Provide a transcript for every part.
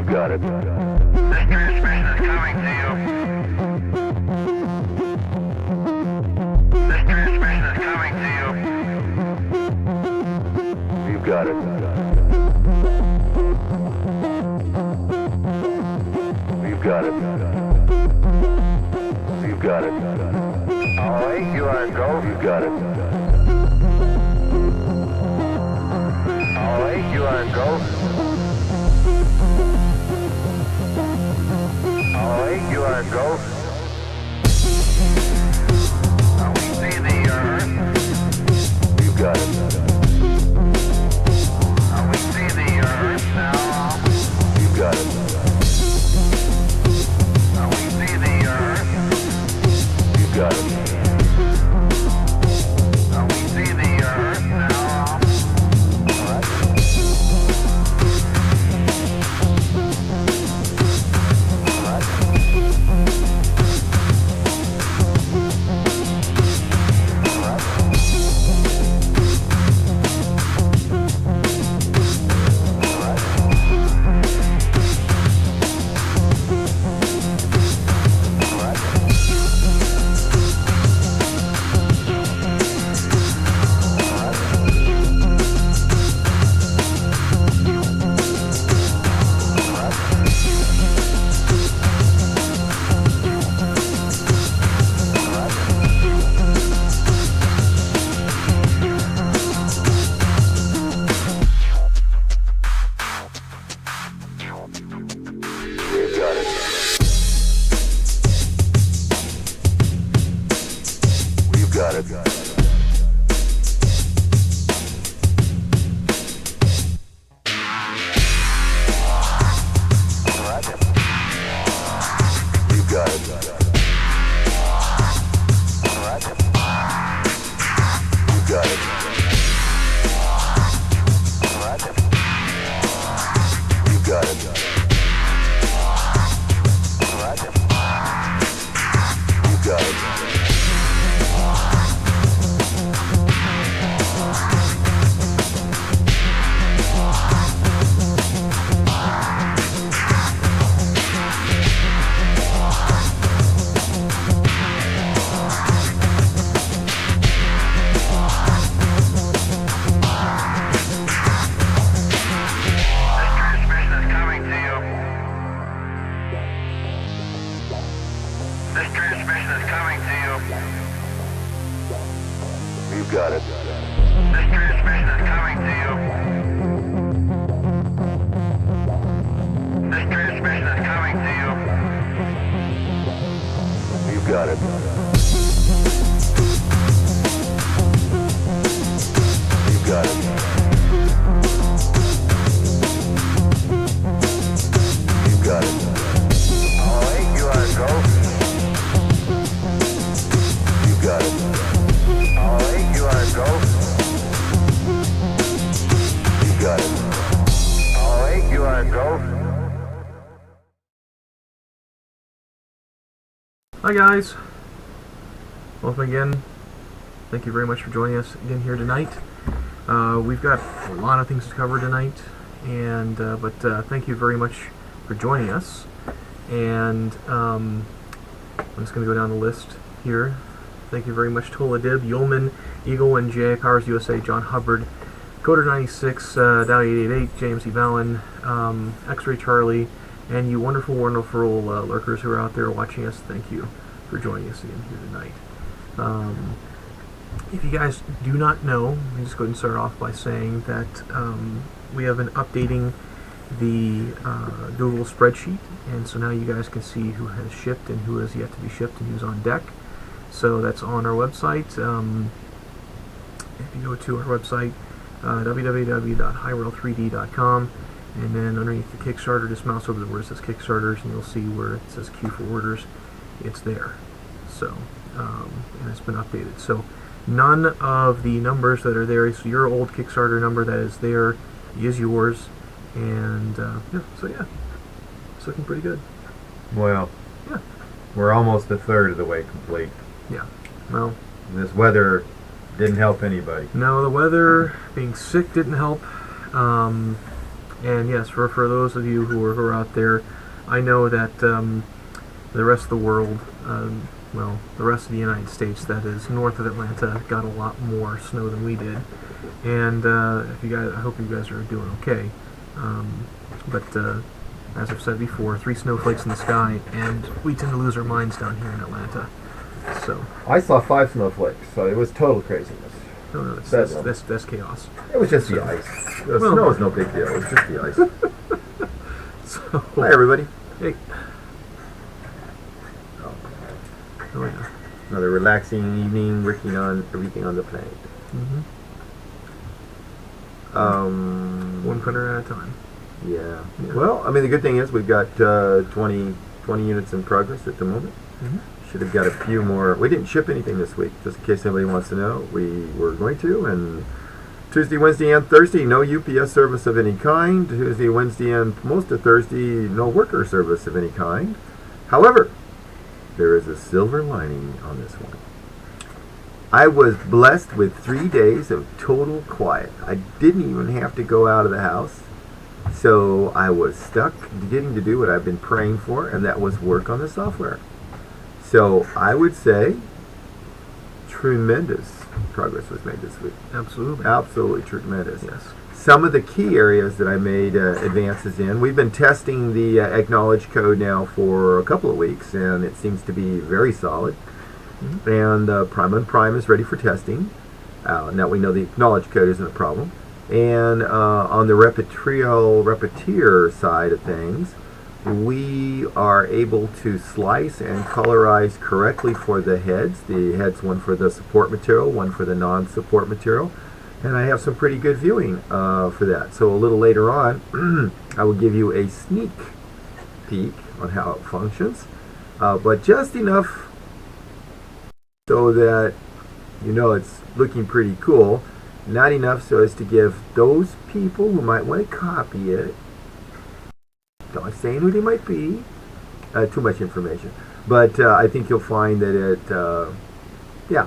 Got it. This transmission is coming to you. This transmission is coming to you. You've got it. You've got it. You've got it. All right, you are go. You've got it. All right, you are go. You are go. We see the Earth. You got it. We see the Earth now. You got it. We see the Earth. You got it. We see the Earth now. All right. Got it. You got it. You got it. You got it. You got it. This transmission is coming to you. You got it. This transmission is coming to you. This transmission is coming to you. You got it. You got it. You got it. All right, you are go. Got it. All right, you are go. You got it. All right, you are go. Hi guys. Welcome again. Thank you very much for joining us again here tonight. We've got a lot of things to cover tonight, and but thank you very much for joining us. And I'm just going to go down the list here. Thank you very much, Tola Dib, Yulman, Eagle and J, Powers USA, John Hubbard, Coder 96, Dally 888, James E. Vallon, X-Ray Charlie, and you wonderful, wonderful lurkers who are out there watching us. Thank you for joining us again here tonight. If you guys do not know, let me just go ahead and start off by saying that we have been updating the Google spreadsheet, and so now you guys can see who has shipped and who has yet to be shipped and who's on deck. So that's on our website. If you go to our website, www.highrail3d.com, and then underneath the Kickstarter, just mouse over to where it says Kickstarters, and you'll see where it says Queue for Orders. It's there. So, and it's been updated. So, none of the numbers that are there, so your old Kickstarter number that is there is yours, and yeah, it's looking pretty good. Well, Yeah. we're almost a third of the way complete. Yeah. Well, This weather didn't help anybody. no, the weather, being sick didn't help. And yes, for those of you who are out there, I know that the rest of the world, well, the rest of the United States, that is north of Atlanta, got a lot more snow than we did. And if you guys, I hope you guys are doing okay. But as I've said before, 3 snowflakes in the sky, and we tend to lose our minds down here in Atlanta. So, I saw 5 snowflakes, so it was total craziness. no, Bedlam. that's chaos. It was just the So- ice. The Well- snow is no big deal. It was just the ice. So, Hi, everybody. hey, Oh, oh yeah. another relaxing evening working on everything on the plane. Mm-hmm. One printer at a time. Yeah. Yeah. Well, I mean, the good thing is we've got 20 units in progress at the moment. Mm-hmm. Should have got a few more. We didn't ship anything this week, just in case anybody wants to know. We were going to, and Tuesday, Wednesday, and Thursday, no UPS service of any kind. Tuesday, Wednesday, and most of Thursday, no worker service of any kind. However, there is a silver lining on this one. I was blessed with 3 days of total quiet. I didn't even have to go out of the house. So I was stuck getting to do what I've been praying for, and that was work on the software. So I would say tremendous progress was made this week. Absolutely. Absolutely tremendous. Yes. Some of the key areas that I made advances in, we've been testing the Acknowledge code now for a couple of weeks, and it seems to be very solid. Mm-hmm. And Prime is ready for testing. Now we know the Acknowledge code isn't a problem. And on the Repetier side of things, we are able to slice and colorize correctly for the heads. The heads, one for the support material, one for the non-support material. And I have some pretty good viewing for that. So a little later on, I will give you a sneak peek on how it functions. But just enough so that you know it's looking pretty cool. Not enough so as to give those people who might want to copy it, not saying who they might be, too much information. But I think you'll find that it, yeah.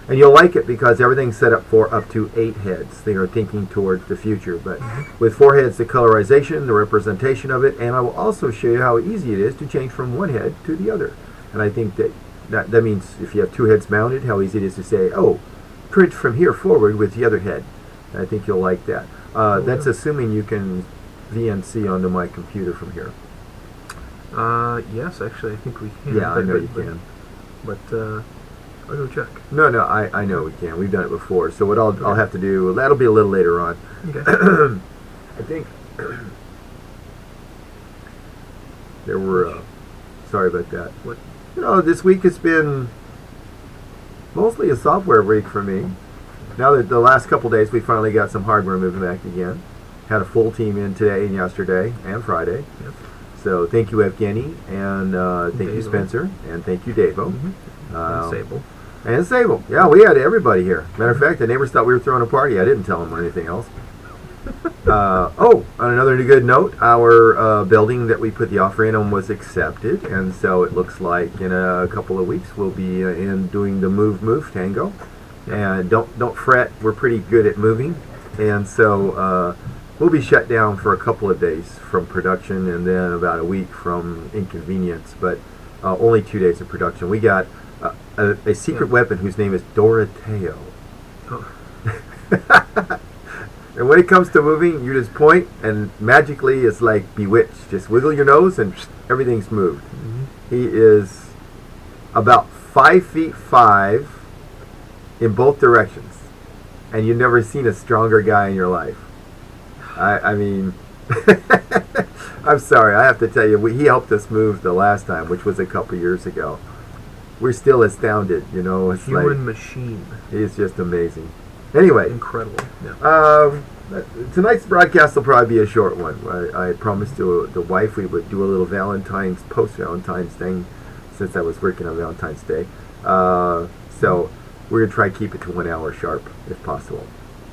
And you'll like it because everything's set up for up to 8 heads. They are thinking towards the future. But with 4 heads, the colorization, the representation of it, and I will also show you how easy it is to change from one head to the other. And I think that means if you have 2 heads mounted, how easy it is to say, oh, print from here forward with the other head. And I think you'll like that. That's assuming you can VNC onto my computer from here. Yes, actually, I think we can. Yeah, I know you can. But I'll go check. No, I know we can. We've done it before. So what I'll have to do, that'll be a little later on. Okay. I think there were, sorry about that. What? You know, this week has been mostly a software week for me. Now that the last couple days we finally got some hardware moving back again. Had a full team in today and yesterday and Friday. Yep. So thank you, Evgeny, and thank you, Davo. Spencer, and thank you, Davo. Mm-hmm. Uh, Sable. And Sable. Yeah, we had everybody here. Matter of fact, the neighbors thought we were throwing a party. I didn't tell them or anything else. On another good note, our building that we put the offer in on was accepted, and so it looks like in a couple of weeks we'll be in doing the move tango. And don't fret, we're pretty good at moving, and so we'll be shut down for a couple of days from production, and then about a week from inconvenience, but only 2 days of production. We got a secret weapon whose name is Doroteo. Oh. And when it comes to moving, you just point, and magically it's like bewitched. Just wiggle your nose, and everything's moved. Mm-hmm. He is about 5'5" in both directions, and you've never seen a stronger guy in your life. I mean, I'm sorry, I have to tell you, he helped us move the last time, which was a couple years ago. We're still astounded, you know. It's Human like machine. he's just amazing. Anyway, Incredible. Yeah. tonight's broadcast will probably be a short one. I promised to the wife we would do a little post-Valentine's thing, since I was working on Valentine's Day. So we're going to try to keep it to 1 hour sharp, if possible.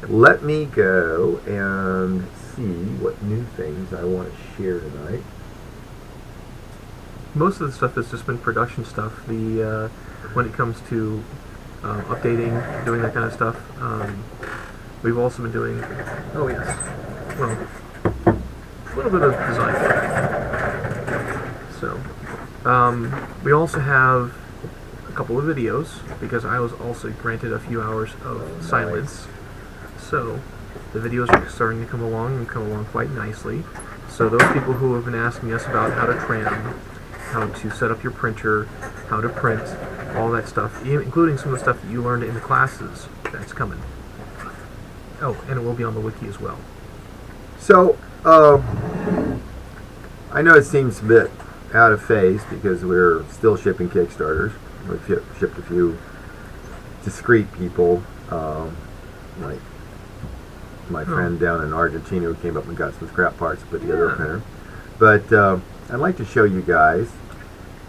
Let me go and see what new things I want to share tonight. Most of the stuff has just been production stuff. The when it comes to updating, doing that kind of stuff. We've also been doing. Oh yes. Well, a little bit of design work. So we also have a couple of videos because I was also granted a few hours of silence. So the videos are starting to come along and come along quite nicely. So those people who have been asking us about how to tram, how to set up your printer, how to print, all that stuff, including some of the stuff that you learned in the classes, that's coming. Oh, and it will be on the wiki as well. So, I know it seems a bit out of phase because we're still shipping Kickstarters. We've shipped a few discreet people, like my friend down in Argentina who came up and got some scrap parts to put together a printer. But I'd like to show you guys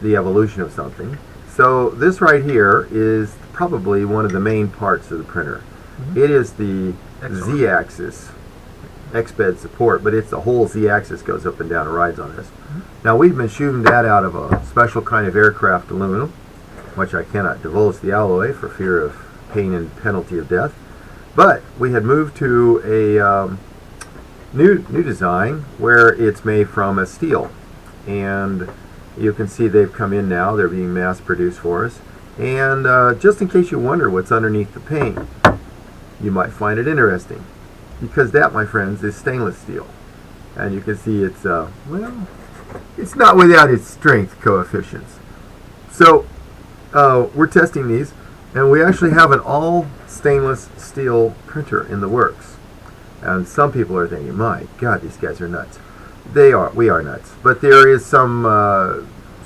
the evolution of something. So this right here is probably one of the main parts of the printer. It is the Z-axis X-bed support, but it's the whole Z-axis goes up and down and rides on this. Now we've been shooting that out of a special kind of aircraft aluminum, which I cannot divulge the alloy for fear of pain and penalty of death. But we had moved to a new design where it's made from a steel, and you can see they've come in now. They're being mass produced for us. And just in case you wonder what's underneath the paint, you might find it interesting, because that, my friends, is stainless steel. And you can see it's, well, it's not without its strength coefficients. So we're testing these, and we actually have an all stainless steel printer in the works. And some people are thinking, my God, these guys are nuts. We are nuts. But there is some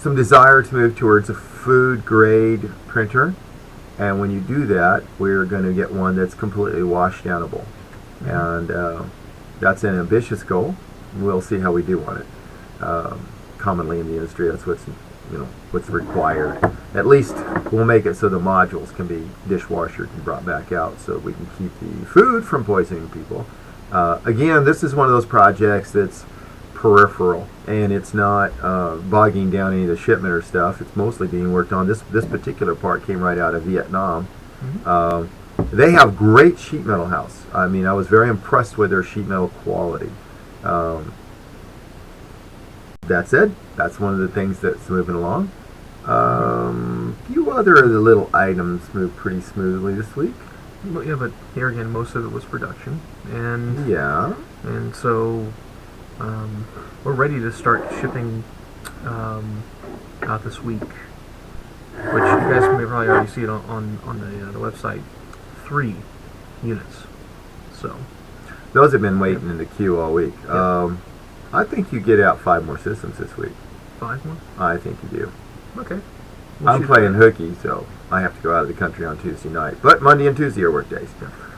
desire to move towards a food grade printer. And when you do that, we're going to get one that's completely wash downable. And that's an ambitious goal. We'll see how we do on it. Commonly in the industry, that's what's required. At least we'll make it so the modules can be dishwashered and brought back out, so we can keep the food from poisoning people. Again, this is one of those projects that's peripheral, and it's not bogging down any of the shipment or stuff. It's mostly being worked on. This particular part came right out of Vietnam. They have great sheet metal house. I mean, I was very impressed with their sheet metal quality. That said, that's one of the things that's moving along. Few other of the little items moved pretty smoothly this week. Well, yeah, but here again, most of it was production, and Yeah. and so we're ready to start shipping out this week, which you guys may probably already see it on the website. 3 units. So Those have been waiting in the queue all week. Yep. I think you get out 5 more systems this week. 5 more. I think you do. Okay. I'm playing hooky, so I have to go out of the country on Tuesday night. But Monday and Tuesday are work days.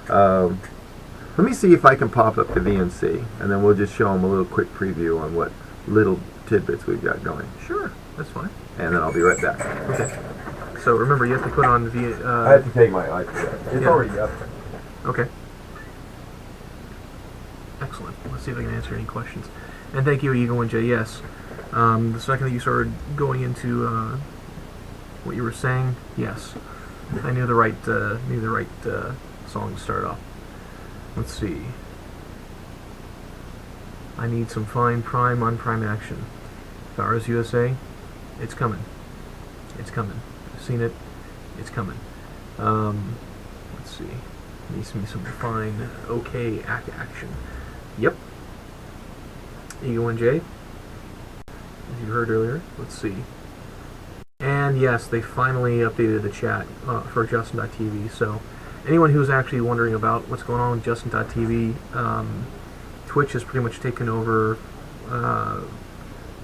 Let me see if I can pop up the VNC, and then we'll just show them a little quick preview on what little tidbits we've got going. Sure, that's fine. And then I'll be right back. Okay. So remember, you have to put on the I have to take my iPad. It's Yeah. already up. Okay. Excellent. Let's see if I can answer any questions. And thank you, Eagle and JS. The second that you started going into what you were saying, yes, I knew the right song to start off. Let's see. I need some fine prime on prime action. Farrah's USA, it's coming. It's coming. I've seen it. It's coming. Let's see. Needs me some fine okay action. Yep. Eagle and J, as you heard earlier. Let's see. And yes, they finally updated the chat for Justin.tv. So anyone who's actually wondering about what's going on with Justin.tv, Twitch has pretty much taken over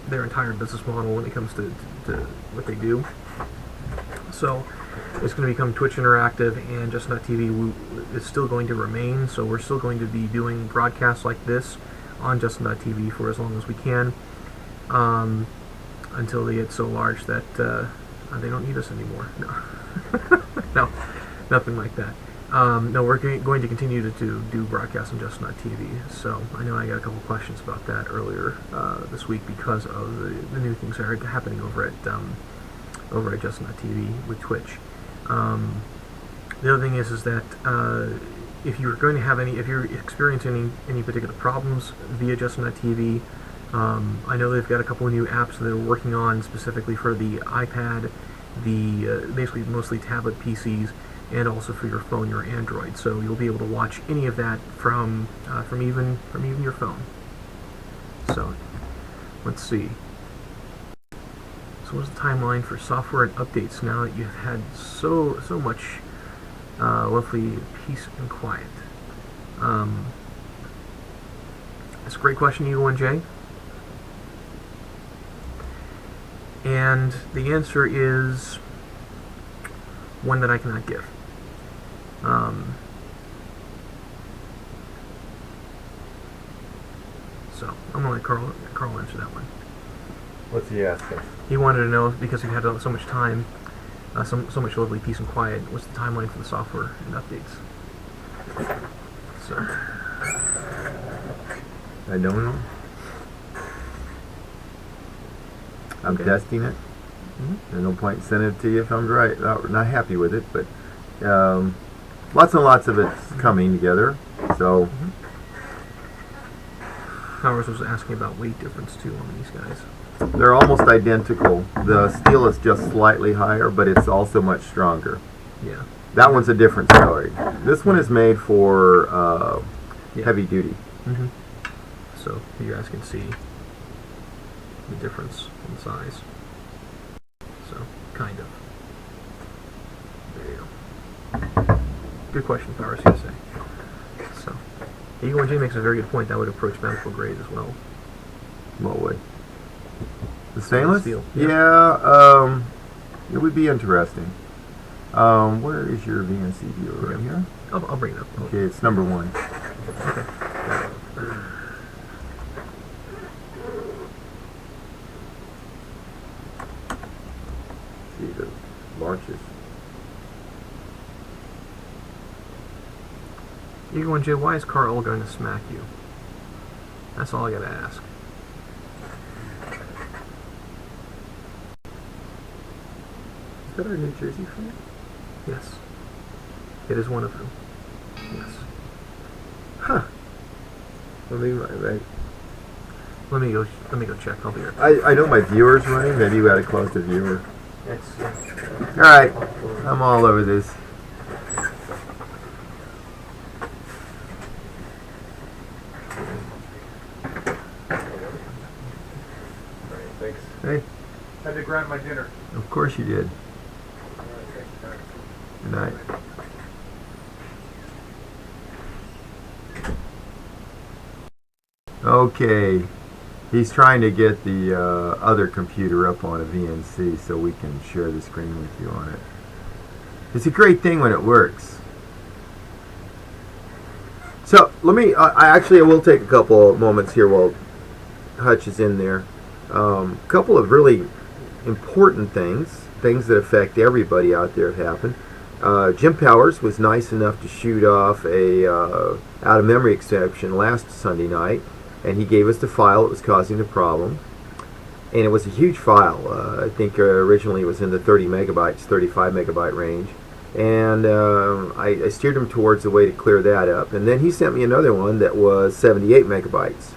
their entire business model when it comes to what they do. So It's going to become Twitch Interactive, and Justin.tv is still going to remain. So we're still going to be doing broadcasts like this on Justin.tv for as long as we can, until they get so large that they don't need us anymore. No, no, nothing like that. No, we're going to continue to do broadcasts on Justin.tv. So I know I got a couple questions about that earlier this week because of the new things that are happening over at Justin.tv with Twitch. The other thing is that if you're going to have if you're experiencing any particular problems via Justin.tv, I know they've got a couple of new apps that they're working on specifically for the iPad, basically mostly tablet PCs, and also for your phone, your Android. So you'll be able to watch any of that from even your phone. So let's see. So what's the timeline for software and updates now that you've had so much lovely peace and quiet? That's a great question, Eagle1J. And the answer is one that I cannot give. So I'm gonna let Carl answer that one. What's he asking? He wanted to know, because we had so much time, so much lovely peace and quiet, what's the timeline for the software and updates? So I don't know. I'm Okay. testing it. There's no point in sending it to you if I'm not happy with it, but lots and lots of it's coming together. So Powers was asking about weight difference too on these guys. they're almost identical. The steel is just slightly higher, but it's also much stronger. Yeah. That one's a different story. This one is made for Yeah. heavy duty. Mm-hmm. So you guys can see the difference in size. So kind of. There you go. Good question, Powers, you say. So Eagle1J makes a very good point. That would approach Battlefield grade as well. What would? The stainless? Steel. Yeah, it would be interesting. Where is your VNC viewer? Right here? I'll bring it up. Okay, it's number 1. See the launches. Eagle1J, why is Carl going to smack you? That's all I gotta ask. Is that our New Jersey friend? Yes. It is one of them. Yes. Huh. Let me Let me go check. I'll be right back. I know my viewer's running. Maybe we ought to close the viewer. It's, All right, I'm all over this. Thanks. Hey, Had to grab my dinner. of course you did. Good night. Okay, he's trying to get the other computer up on a VNC so we can share the screen with you on it. It's a great thing when it works. So let me. I will take a couple of moments here while Hutch is in there. Couple of really important things that affect everybody out there have happened. Jim Powers was nice enough to shoot off a out of memory exception last Sunday night, and he gave us the file that was causing the problem. And it was a huge file. I think originally it was in the 30 megabytes, 35 megabyte range. And I steered him towards a way to clear that up. And then he sent me another one that was 78 megabytes.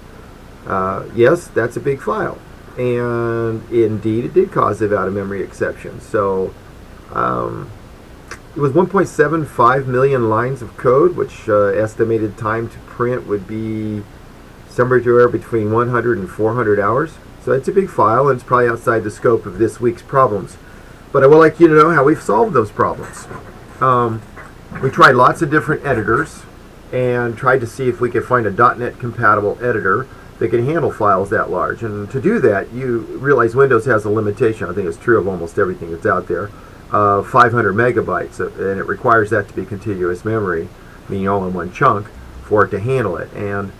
Yes, that's a big file. And indeed, it did cause a out of memory exception. So it was 1.75 million lines of code, which estimated time to print would be somewhere between 100 and 400 hours. So it's a big file, and it's probably outside the scope of this week's problems. But I would like you to know how we've solved those problems. We tried lots of different editors and tried to see if we could find a .NET compatible editor that can handle files that large. And to do that, you realize Windows has a limitation. I think it's true of almost everything that's out there. of 500 megabytes, and it requires that to be contiguous memory, meaning all in one chunk, for it to handle it. And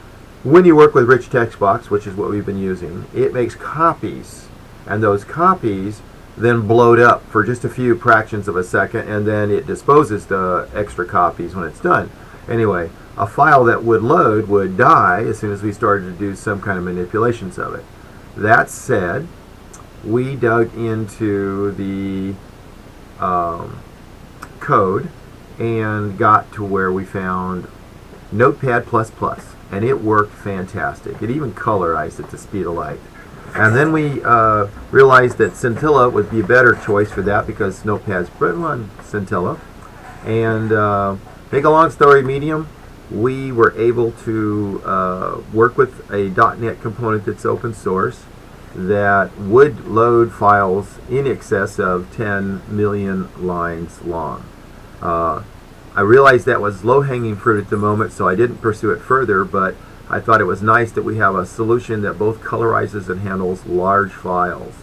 when you work with Rich Text Box, which is what we've been using, it makes copies, and those copies then bloat up for just a few fractions of a second, and then it disposes the extra copies when it's done. Anyway, a file that would load would die as soon as we started to do some kind of manipulations of it. That said, we dug into the code and got to where we found Notepad++, and it worked fantastic. It even colorized at the speed of light. And then we realized that Scintilla would be a better choice for that because Notepad's written on Scintilla. And make a long story medium, we were able to work with a .NET component that's open source that would load files in excess of 10 million lines long. I realized that was low-hanging fruit at the moment, so I didn't pursue it further, but I thought it was nice that we have a solution that both colorizes and handles large files.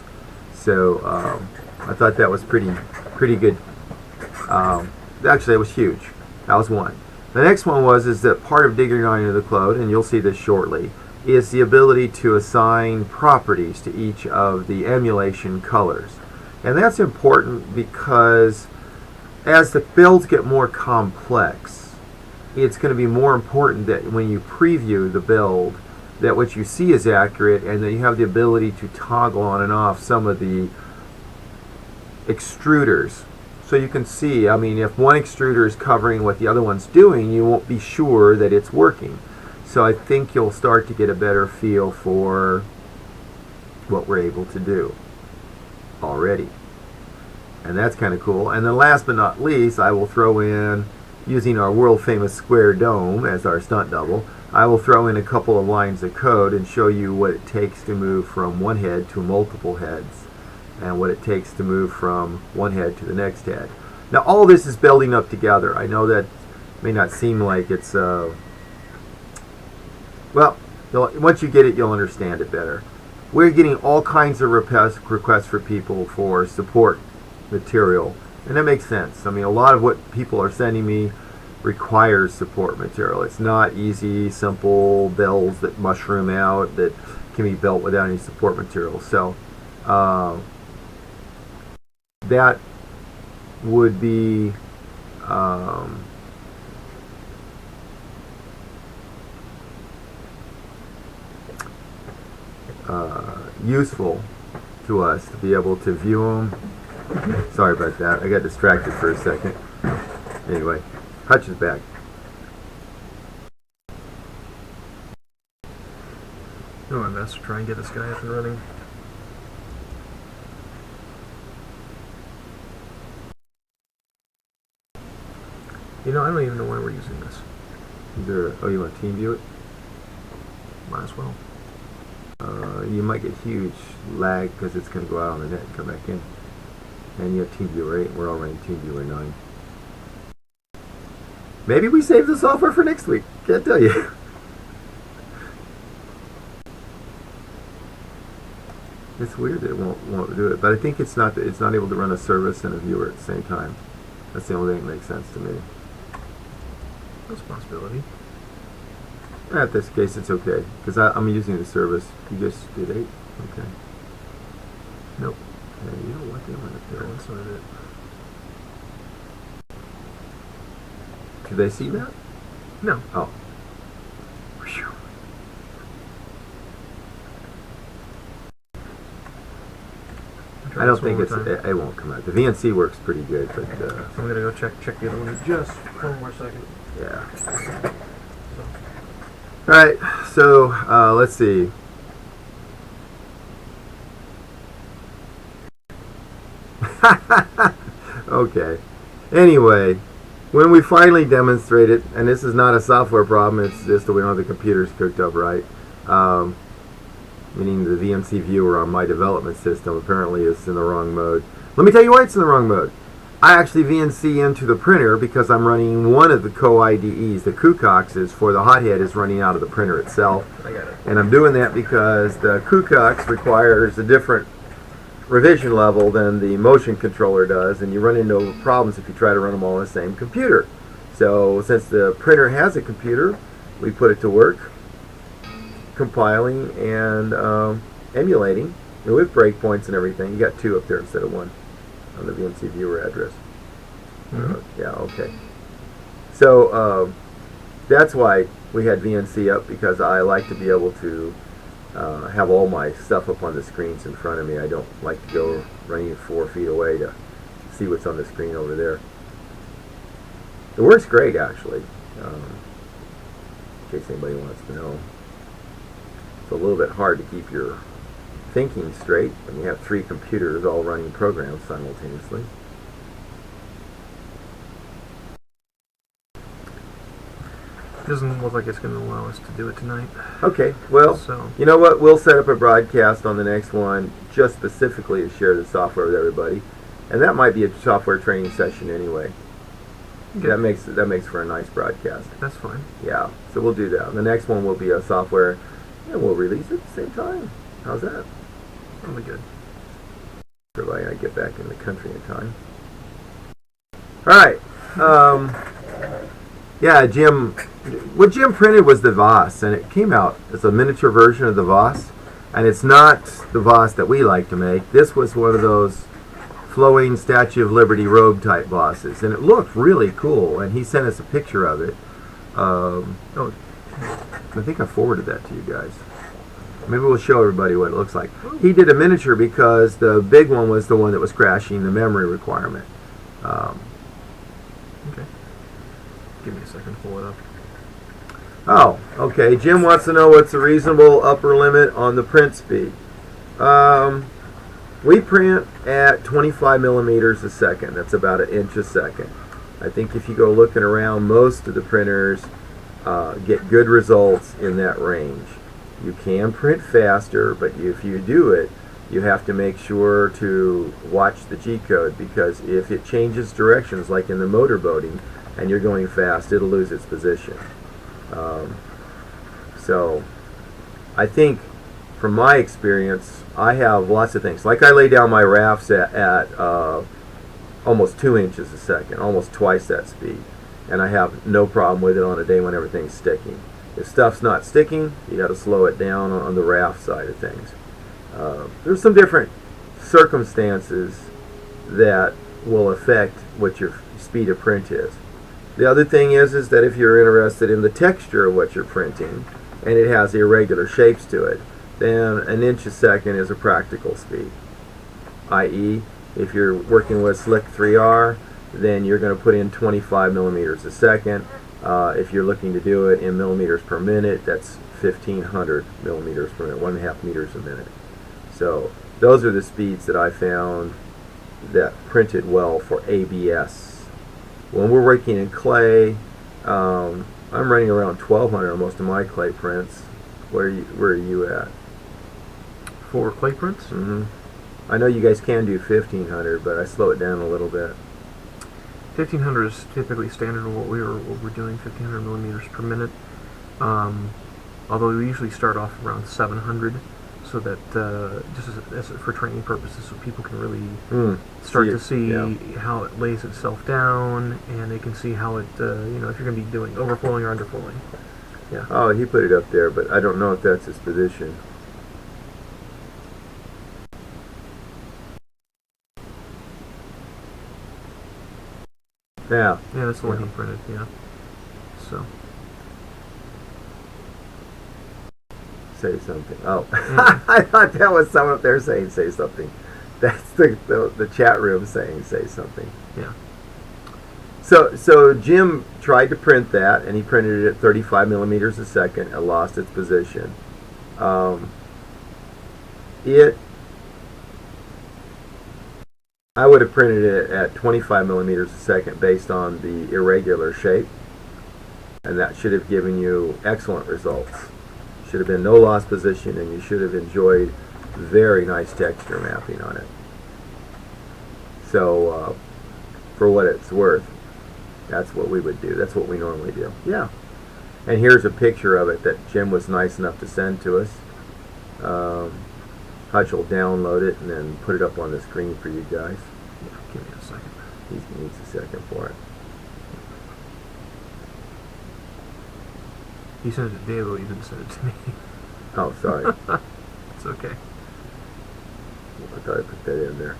So I thought that was pretty good. Actually, it was huge. That was one. The next one is that part of digging into the code, and you'll see this shortly, is the ability to assign properties to each of the emulation colors. And that's important because as the builds get more complex, it's going to be more important that when you preview the build, that what you see is accurate and that you have the ability to toggle on and off some of the extruders. So you can see, I mean, if one extruder is covering what the other one's doing, you won't be sure that it's working. So I think you'll start to get a better feel for what we're able to do already. And that's kind of cool. And then last but not least, I will throw in, using our world famous square dome as our stunt double, I will throw in a couple of lines of code and show you what it takes to move from one head to multiple heads, and what it takes to move from one head to the next head. Now all this is building up together. I know that may not seem like it's well, once you get it, you'll understand it better. We're getting all kinds of requests for people for support material, and that makes sense. I mean, a lot of what people are sending me requires support material. It's not easy, simple builds that mushroom out that can be built without any support material. So that would be useful to us to be able to view them. Sorry about that. I got distracted for a second. Anyway, Hutch is back. Do my best to try and get this guy up and running. You know, I don't even know why we're using this. Oh, you want to team view it? Might as well. You might get huge lag because it's going to go out on the net and come back in. And you have TeamViewer 8, we're all running TeamViewer 9. Maybe we save the software for next week. Can't tell you. It's weird that it won't do it, but I think it's not able to run a service and a viewer at the same time. That's the only thing that makes sense to me. That's a possibility. In this case, it's okay because I'm using the service. You just did 8. Okay. Nope. Yeah, you know what? They want to No, do. that's not it. Did they see that? No. Oh. Whew. I don't think it won't come out. The VNC works pretty good, but I'm gonna go check the other one just one more second. yeah. All right, so let's see. Okay. Anyway, when we finally demonstrate it, and this is not a software problem, it's just that we don't have the computers cooked up right. Meaning the VNC viewer on my development system apparently is in the wrong mode. Let me tell you why it's in the wrong mode. I actually VNC into the printer because I'm running one of the co-IDEs, the Cucoxes, for the Hothead is running out of the printer itself. I got it. And I'm doing that because the Cucox requires a different revision level than the motion controller does, and you run into problems if you try to run them all on the same computer. So since the printer has a computer, we put it to work compiling and emulating, and with breakpoints and everything. You got 2 up there instead of 1 on the VNC viewer address. Yeah, okay. So that's why we had VNC up, because I like to be able to have all my stuff up on the screens in front of me. I don't like to go running 4 feet away to see what's on the screen over there. It works great, actually, in case anybody wants to know. It's a little bit hard to keep your thinking straight when you have 3 computers all running programs simultaneously. Doesn't look like it's going to allow us to do it tonight. Okay, well, So you know what? We'll set up a broadcast on the next one just specifically to share the software with everybody, and that might be a software training session anyway. okay, That makes for a nice broadcast. that's fine. Yeah, so we'll do that. The next one will be a software, and we'll release it at the same time. How's that? Really good. Everybody, I get back in the country in time. All right. Yeah, Jim. What Jim printed was the Voss, and it came out as a miniature version of the Voss, and it's not the Voss that we like to make. This was one of those flowing Statue of Liberty robe type Vosses, and it looked really cool. And he sent us a picture of it. Oh, I think I forwarded that to you guys. Maybe we'll show everybody what it looks like. He did a miniature because the big one was the one that was crashing the memory requirement. okay. Give me a second to pull it up. Oh, okay. Jim wants to know what's the reasonable upper limit on the print speed. We print at 25 millimeters a second. That's about 1 inch a second. I think if you go looking around, most of the printers get good results in that range. You can print faster, but if you do it, you have to make sure to watch the G-code, because if it changes directions, like in the motorboating, and you're going fast, it'll lose its position. So I think, from my experience, I have lots of things. Like I lay down my rafts at almost 2 inches a second, almost twice that speed, and I have no problem with it on a day when everything's sticking. If stuff's not sticking, you got to slow it down on the raft side of things. There's some different circumstances that will affect what your speed of print is. The other thing is that if you're interested in the texture of what you're printing, and it has irregular shapes to it, then 1 inch a second is a practical speed. I.e., if you're working with Slick 3R, then you're going to put in 25 millimeters a second. If you're looking to do it in millimeters per minute, that's 1500 millimeters per minute, 1.5 meters a minute. So those are the speeds that I found that printed well for ABS. When we're working in clay, I'm running around 1200 on most of my clay prints. Where are you at? For clay prints? I know you guys can do 1500, but I slow it down a little bit. 1500 is typically standard of what we're doing, 1500 millimeters per minute. Although we usually start off around 700, so that just as for training purposes, so people can really start to see how it lays itself down, and they can see how it, if you're going to be doing overflowing or underflowing. Yeah. Oh, he put it up there, but I don't know if that's his position. Yeah. Yeah, that's the one he printed. Yeah. So. Say something. Oh, I thought that was someone up there saying "say something." That's the chat room saying "say something." Yeah. So Jim tried to print that, and he printed it at 35 millimeters a second and lost its position. I would have printed it at 25 millimeters a second based on the irregular shape, and that should have given you excellent results. Should have been no lost position, and you should have enjoyed very nice texture mapping on it. So for what it's worth, that's what we would do. That's what we normally do. Yeah. And here's a picture of it that Jim was nice enough to send to us. Hutch will download it and then put it up on the screen for you guys. Yeah, give me a second. He needs a second for it. You sent it to Dave, but you didn't send it to me. Oh, sorry. It's okay. I thought I put that in there.